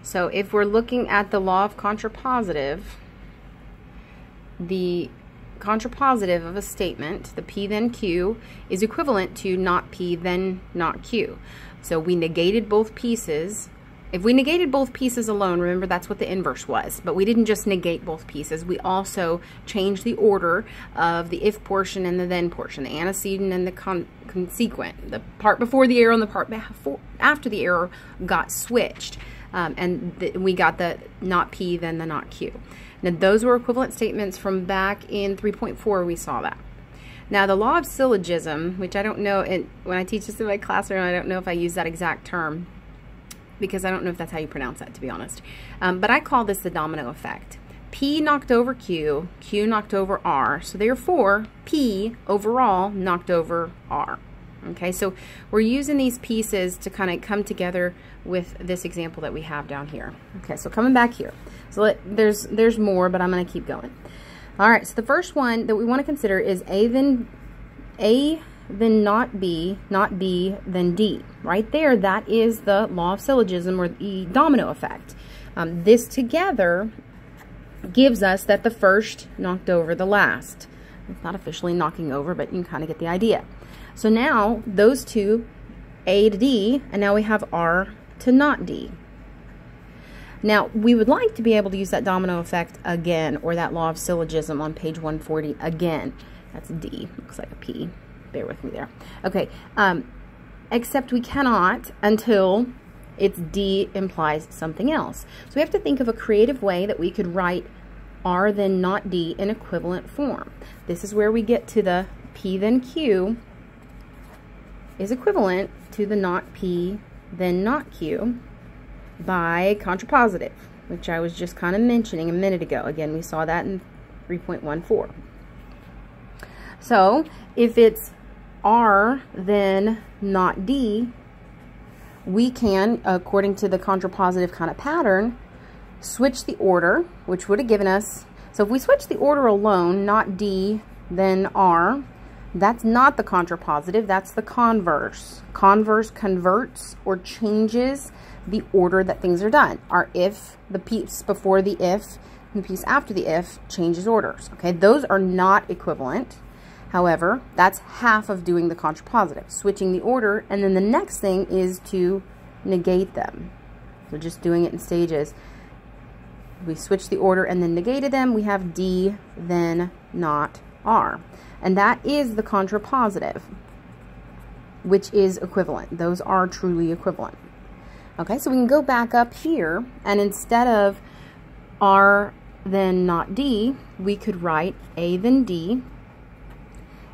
So if we're looking at the law of contrapositive, the contrapositive of a statement, the P then Q, is equivalent to not P then not Q. So we negated both pieces. If we negated both pieces alone, remember that's what the inverse was, but we didn't just negate both pieces. We also changed the order of the if portion and the then portion, the antecedent and the consequent. The part before the arrow and the part after the arrow got switched. We got the not P then the not Q. Now those were equivalent statements from back in 3.4 we saw that. Now the law of syllogism, which I don't know, when I teach this in my classroom, I don't know if I use that exact term because I don't know if that's how you pronounce that, to be honest. But I call this the domino effect. P knocked over Q, Q knocked over R, so therefore P overall knocked over R. Okay, so we're using these pieces to kind of come together with this example that we have down here. Okay, so coming back here. So there's more, but I'm going to keep going. All right, so the first one that we want to consider is A then not B then D. Right there, that is the law of syllogism, or the domino effect. This together gives us that the first knocked over the last. It's not officially knocking over, but you can kind of get the idea. So now those two, A to D, and now we have R to not D. Now we would like to be able to use that domino effect again, or that law of syllogism on page 140 again. That's D, looks like a P, bear with me there. Okay, except we cannot until it's D implies something else. So we have to think of a creative way that we could write R then not D in equivalent form. This is where we get to the P then Q is equivalent to the not P then not Q by contrapositive, which I was just kind of mentioning a minute ago. Again, we saw that in 3.14. So if it's R then not D, we can, according to the contrapositive kind of pattern, switch the order, which would have given us, so if we switch the order alone, not D then R, that's not the contrapositive, that's the converse. Converse converts or changes the order that things are done. Our if, the piece before the if, and the piece after the if changes orders. Okay, those are not equivalent. However, that's half of doing the contrapositive, switching the order, and then the next thing is to negate them. So just doing it in stages. We switch the order and then negated them. We have D then not R. And that is the contrapositive, which is equivalent. Those are truly equivalent. Okay, so we can go back up here, and instead of R then not D, we could write A then D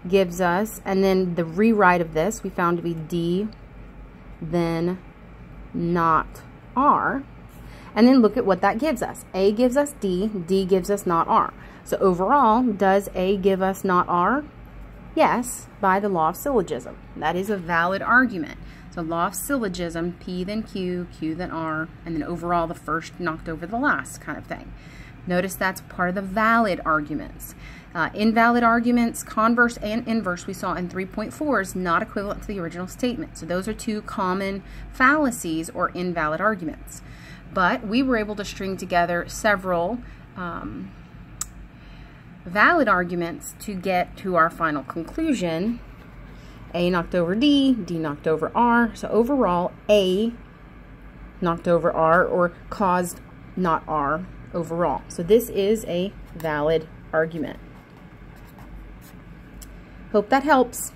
gives us, and then the rewrite of this we found to be D then not R. And then look at what that gives us. A gives us D, D gives us not R. So overall, does A give us not R? Yes, by the law of syllogism. That is a valid argument. So law of syllogism, P then Q, Q then R, and then overall the first knocked over the last kind of thing. Notice that's part of the valid arguments. Invalid arguments, converse and inverse, we saw in 3.4 is not equivalent to the original statement. So those are two common fallacies or invalid arguments. But we were able to string together several valid arguments to get to our final conclusion. A knocked over D, D knocked over R. So overall, A knocked over R, or caused not R overall. So this is a valid argument. Hope that helps.